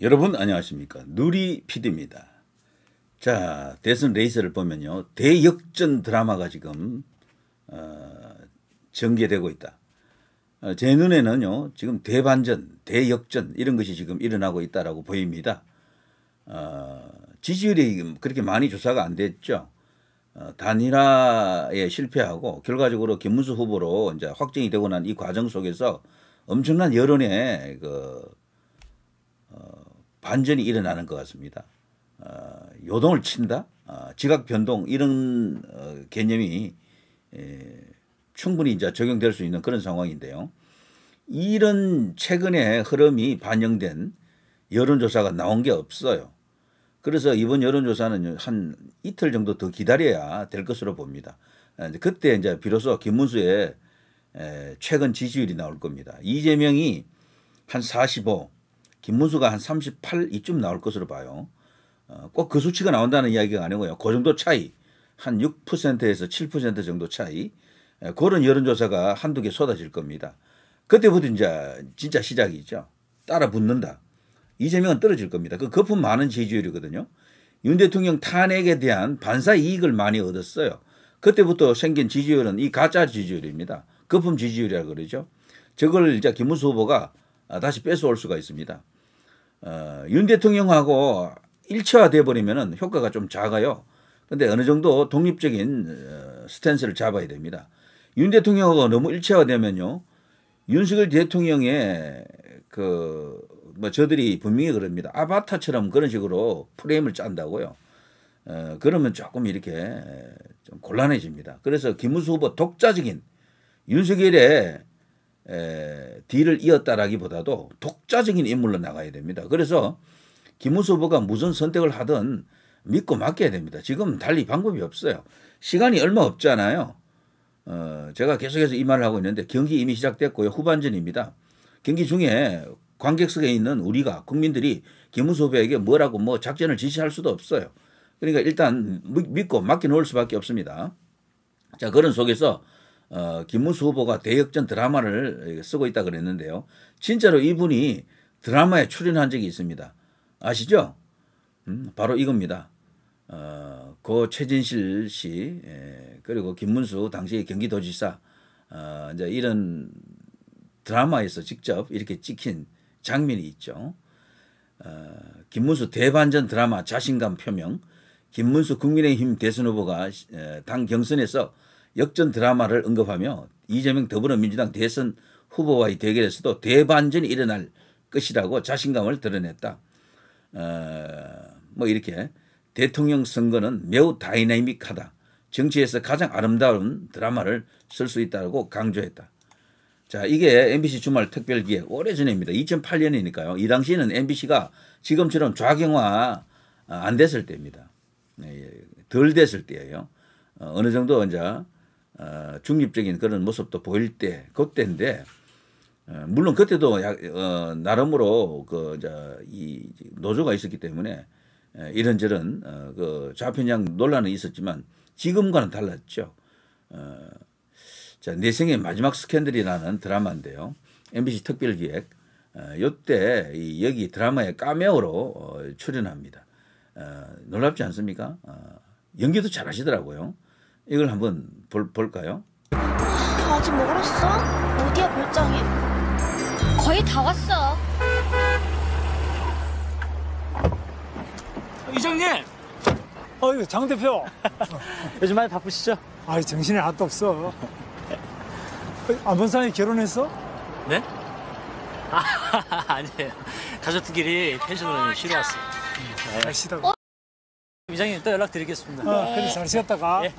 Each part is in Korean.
여러분 안녕하십니까. 누리 PD입니다. 자, 대선 레이스를 보면요. 대역전 드라마가 지금 전개되고 있다. 제 눈에는요. 지금 대반전, 대역전 이런 것이 지금 일어나고 있다라고 보입니다. 지지율이 그렇게 많이 조사가 안 됐죠. 단일화에 실패하고 결과적으로 김문수 후보로 이제 확정이 되고 난 이 과정 속에서 엄청난 여론의 반전이 일어나는 것 같습니다. 요동을 친다, 지각 변동 이런 개념이 충분히 이제 적용될 수 있는 그런 상황인데요. 이런 최근의 흐름이 반영된 여론조사가 나온 게 없어요. 그래서 이번 여론조사는 한 이틀 정도 더 기다려야 될 것으로 봅니다. 그때 이제 비로소 김문수의 최근 지지율이 나올 겁니다. 이재명이 한 45, 김문수가 한 38 이쯤 나올 것으로 봐요. 꼭 그 수치가 나온다는 이야기가 아니고요. 그 정도 차이, 한 6%에서 7% 정도 차이, 그런 여론조사가 한두 개 쏟아질 겁니다. 그때부터 이제 진짜 시작이죠. 따라 붙는다. 이재명은 떨어질 겁니다. 그 거품 많은 지지율이거든요. 윤 대통령 탄핵에 대한 반사 이익을 많이 얻었어요. 그때부터 생긴 지지율은 이 가짜 지지율입니다. 거품 지지율이라고 그러죠. 저걸 이제 김문수 후보가 다시 뺏어올 수가 있습니다. 윤 대통령하고 일체화돼 버리면은 효과가 좀 작아요. 근데 어느 정도 독립적인 스탠스를 잡아야 됩니다. 윤 대통령하고 너무 일체화되면요, 윤석열 대통령의 저들이 분명히 그럽니다. 아바타처럼 그런 식으로 프레임을 짠다고요. 그러면 조금 이렇게 좀 곤란해집니다. 그래서 김문수 후보 독자적인 윤석열의 딜을 이었다라기보다도 독자적인 인물로 나가야 됩니다. 그래서 김문수 후보가 무슨 선택을 하든 믿고 맡겨야 됩니다. 지금 달리 방법이 없어요. 시간이 얼마 없잖아요. 제가 계속해서 이 말을 하고 있는데 경기 이미 시작됐고요. 후반전입니다. 경기 중에 관객석에 있는 우리가 국민들이 김문수 후보에게 뭐라고 작전을 지시할 수도 없어요. 그러니까 일단 믿고 맡겨놓을 수밖에 없습니다. 자, 그런 속에서 김문수 후보가 대역전 드라마를 쓰고 있다 그랬는데요. 진짜로 이분이 드라마에 출연한 적이 있습니다. 아시죠? 바로 이겁니다. 고 최진실 씨, 그리고 김문수 당시 경기도지사, 이제 이런 드라마에서 직접 이렇게 찍힌 장면이 있죠. 김문수 대반전 드라마 자신감 표명, 김문수 국민의힘 대선 후보가 당 경선에서 역전 드라마를 언급하며 이재명 더불어민주당 대선 후보와의 대결에서도 대반전이 일어날 것이라고 자신감을 드러냈다. 이렇게 대통령 선거는 매우 다이나믹하다. 정치에서 가장 아름다운 드라마를 쓸 수 있다고 강조했다. 자, 이게 MBC 주말 특별기획 오래전입니다. 2008년이니까요. 이 당시에는 MBC가 지금처럼 좌경화 안 됐을 때입니다. 덜 됐을 때예요. 어느 정도 이제 중립적인 그런 모습도 보일 때, 그때인데, 물론 그때도 나름으로 이 노조가 있었기 때문에 이런저런 좌편향 논란은 있었지만 지금과는 달랐죠. 자, 내 생의 마지막 스캔들이라는 드라마인데요. MBC 특별기획. 요때 여기 드라마에 카메오로 출연합니다. 놀랍지 않습니까? 연기도 잘하시더라고요. 이걸 한번 볼까요? 아직 멀었어? 어디야 별장이? 거의 다 왔어. 이장님! 장 대표. 요즘 많이 바쁘시죠? 정신이 하나도 없어. 안 본 사람이 결혼했어? 네? 아니에요. 가족들끼리 펜션으로 쉬러 왔어요. 잘 쉬다. 이장님 또 연락드리겠습니다. 그래, 잘 쉬었다 가. 예.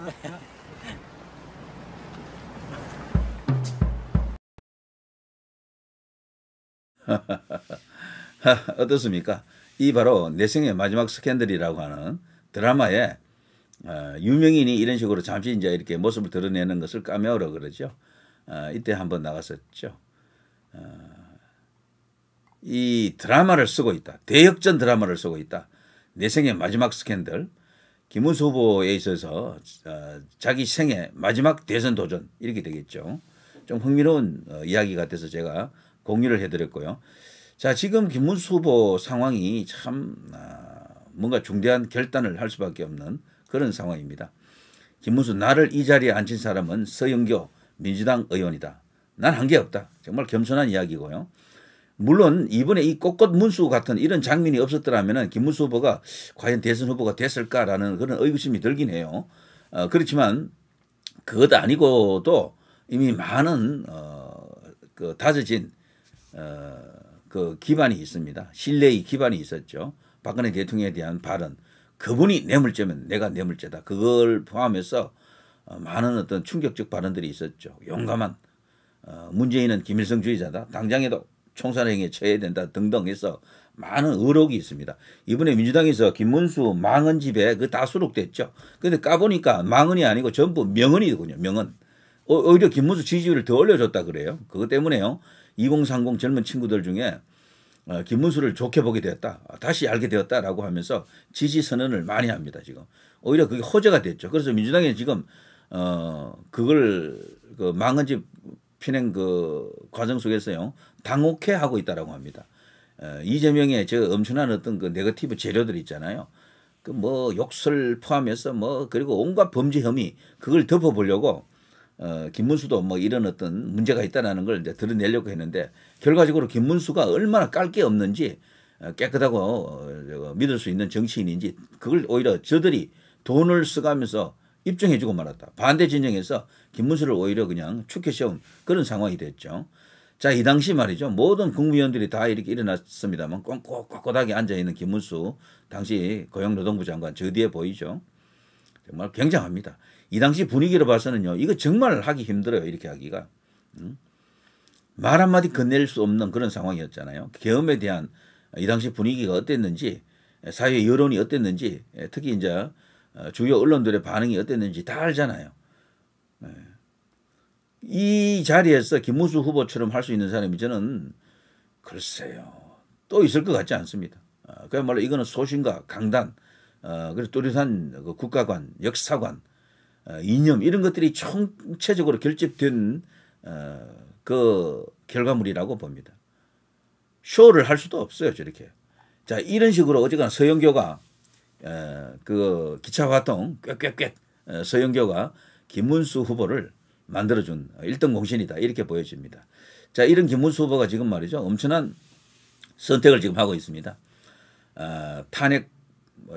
어떻습니까? 이 바로 내 생의 마지막 스캔들이라고 하는 드라마에 유명인이 이런 식으로 잠시 이제 이렇게 모습을 드러내는 것을 카메오라고 그러죠. 이때 한번 나갔었죠. 이 드라마를 쓰고 있다. 대역전 드라마를 쓰고 있다. 내 생의 마지막 스캔들. 김문수 후보에 있어서 자기 생애 마지막 대선 도전 이렇게 되겠죠. 좀 흥미로운 이야기 같아서 제가 공유를 해드렸고요. 자, 지금 김문수 후보 상황이 참 뭔가 중대한 결단을 할 수밖에 없는 그런 상황입니다. 김문수, 나를 이 자리에 앉힌 사람은 서영교 민주당 의원이다. 난 한 게 없다. 정말 겸손한 이야기고요. 물론 이번에 이 꽃꽃 문수 같은 이런 장면이 없었더라면 김문수 후보가 과연 대선 후보가 됐을까라는 그런 의구심이 들긴 해요. 그렇지만 그것 아니고도 이미 많은 그 다져진 그 기반이 있습니다. 신뢰의 기반이 있었죠. 박근혜 대통령에 대한 발언. 그분이 뇌물죄면 내가 뇌물죄다. 그걸 포함해서 많은 어떤 충격적 발언들이 있었죠. 용감한 문재인은 김일성주의자다. 당장에도 총살행위에 처해야 된다 등등 해서 많은 의혹이 있습니다. 이번에 민주당에서 김문수 망언 집에 그 다 수록됐죠. 그런데 까보니까 망언이 아니고 전부 명언이거든요. 명언. 오히려 김문수 지지율을 더 올려줬다 그래요. 그것 때문에요. 2030 젊은 친구들 중에 김문수를 좋게 보게 되었다. 다시 알게 되었다라고 하면서 지지 선언을 많이 합니다. 지금. 오히려 그게 호재가 됐죠. 그래서 민주당이 지금 그걸 그 망언집 pin행 그 과정 속에서요. 당혹해 하고 있다라고 합니다. 이재명의 저 엄청난 어떤 그 네거티브 재료들 있잖아요. 그 뭐 욕설 포함해서 뭐 그리고 온갖 범죄 혐의 그걸 덮어보려고 김문수도 뭐 이런 어떤 문제가 있다라는 걸 이제 드러내려고 했는데 결과적으로 김문수가 얼마나 깔 게 없는지 깨끗하고 믿을 수 있는 정치인인지 그걸 오히려 저들이 돈을 써가면서 입증해주고 말았다. 반대 진영에서 김문수를 오히려 그냥 축켜 세운 그런 상황이 됐죠. 자, 이 당시 말이죠. 모든 국무위원들이 다 이렇게 일어났습니다만 꼿꼿하게 앉아있는 김문수 당시 고용노동부 장관 저 뒤에 보이죠. 정말 굉장합니다. 이 당시 분위기로 봐서는요. 이거 정말 하기 힘들어요. 이렇게 하기가. 말 한마디 건넬 수 없는 그런 상황이었잖아요. 계엄에 대한 이 당시 분위기가 어땠는지 사회 여론이 어땠는지 특히 이제 주요 언론들의 반응이 어땠는지 다 알잖아요. 이 자리에서 김문수 후보처럼 할 수 있는 사람이 저는 글쎄요. 또 있을 것 같지 않습니다. 그야말로 이거는 소신과 강단 그리고 뚜렷한 그 국가관, 역사관, 이념 이런 것들이 총체적으로 결집된 그 결과물이라고 봅니다. 쇼를 할 수도 없어요. 저렇게. 자, 이런 식으로 어쨌거나 서영교가 그 기차화통 꽥꽥꽥 서영교가 김문수 후보를 만들어준 1등 공신이다. 이렇게 보여집니다. 자, 이런 김문수 후보가 지금 말이죠. 엄청난 선택을 지금 하고 있습니다. 탄핵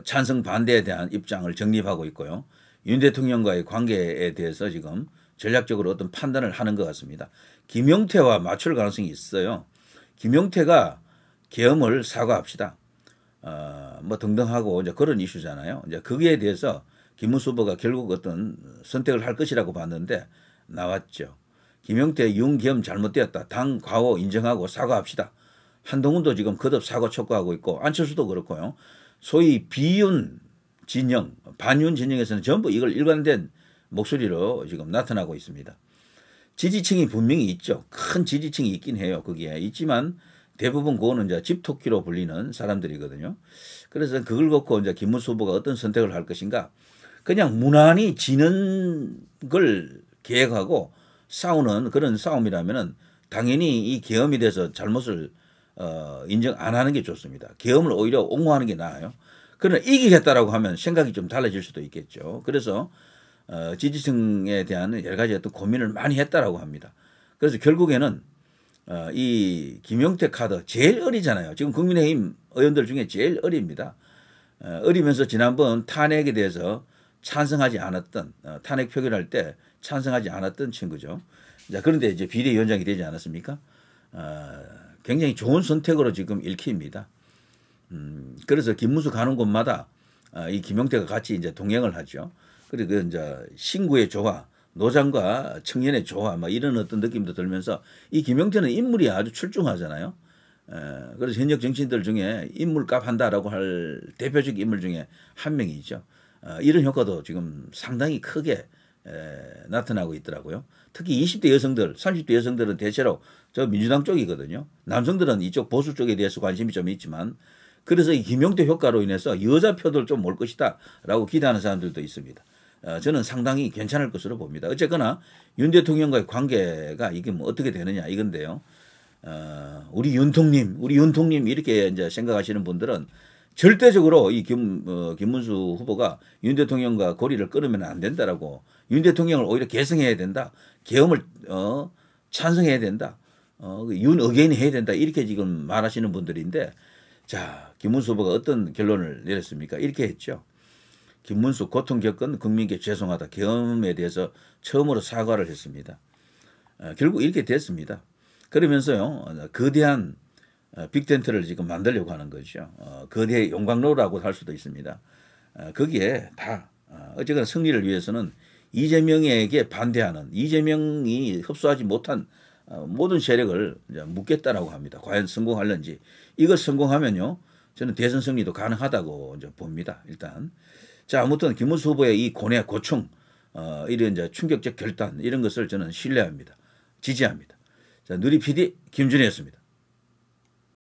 찬성 반대에 대한 입장을 정립하고 있고요. 윤 대통령과의 관계에 대해서 지금 전략적으로 어떤 판단을 하는 것 같습니다. 김용태와 맞출 가능성이 있어요. 김용태가 계엄을 사과합시다. 뭐 등등 하고 이제 그런 이슈잖아요. 이제 거기에 대해서 김문수 후보가 결국 어떤 선택을 할 것이라고 봤는데 나왔죠. 김용태 윤계엄 잘못되었다. 당 과오 인정하고 사과합시다. 한동훈도 지금 거듭 사과 촉구하고 있고 안철수도 그렇고요. 소위 비윤 진영, 반윤 진영에서는 전부 이걸 일관된 목소리로 지금 나타나고 있습니다. 지지층이 분명히 있죠. 큰 지지층이 있긴 해요. 거기에 있지만 대부분 그거는 이제 집토끼로 불리는 사람들이거든요. 그래서 그걸 갖고 이제 김문수 후보가 어떤 선택을 할 것인가. 그냥 무난히 지는 걸 계획하고 싸우는 그런 싸움이라면은 당연히 이 계엄에 대해서 잘못을 인정 안 하는 게 좋습니다. 계엄을 오히려 옹호하는 게 나아요. 그러나 이기겠다라고 하면 생각이 좀 달라질 수도 있겠죠. 그래서 지지층에 대한 여러 가지 어떤 고민을 많이 했다라고 합니다. 그래서 결국에는 이 김용태 카드 제일 어리잖아요. 지금 국민의힘 의원들 중에 제일 어립니다. 어리면서 지난번 탄핵에 대해서 찬성하지 않았던 탄핵 표결할 때 찬성하지 않았던 친구죠. 자, 그런데 이제 비대위원장이 되지 않았습니까? 굉장히 좋은 선택으로 지금 읽힙니다. 그래서 김문수 가는 곳마다 이 김용태가 같이 이제 동행을 하죠. 그리고 이제 신구의 조화, 노장과 청년의 조화, 막 이런 어떤 느낌도 들면서 이 김용태는 인물이 아주 출중하잖아요. 그래서 현역 정치인들 중에 인물값 한다라고 할 대표적 인물 중에 한 명이죠. 이런 효과도 지금 상당히 크게 나타나고 있더라고요. 특히 20대 여성들, 30대 여성들은 대체로 저 민주당 쪽이거든요. 남성들은 이쪽 보수 쪽에 대해서 관심이 좀 있지만 그래서 이 김용태 효과로 인해서 여자 표들 좀 올 것이다 라고 기대하는 사람들도 있습니다. 저는 상당히 괜찮을 것으로 봅니다. 어쨌거나 윤 대통령과의 관계가 이게 뭐 어떻게 되느냐 이건데요. 우리 윤통님 이렇게 이제 생각하시는 분들은 절대적으로 이 김문수 후보가 윤 대통령과 고리를 끊으면 안 된다라고, 윤 대통령을 오히려 계승해야 된다, 계엄을 찬성해야 된다, 윤 어게인 해야 된다, 이렇게 지금 말하시는 분들인데, 자, 김문수 후보가 어떤 결론을 내렸습니까? 이렇게 했죠. 김문수 고통 겪은 국민께 죄송하다. 계엄에 대해서 처음으로 사과를 했습니다. 결국 이렇게 됐습니다. 그러면서요, 거대한 빅텐트를 지금 만들려고 하는 거죠. 거대 용광로라고 할 수도 있습니다. 거기에 다 어쨌거나 승리를 위해서는 이재명에게 반대하는, 이재명이 흡수하지 못한 모든 세력을 이제 묶겠다라고 합니다. 과연 성공할는지. 이걸 성공하면요, 저는 대선 승리도 가능하다고 이제 봅니다. 일단. 자, 아무튼 김문수 후보의 이 고뇌, 고충, 이런 이제 충격적 결단, 이런 것을 저는 신뢰합니다. 지지합니다. 자, 누리 PD 김준혜였습니다.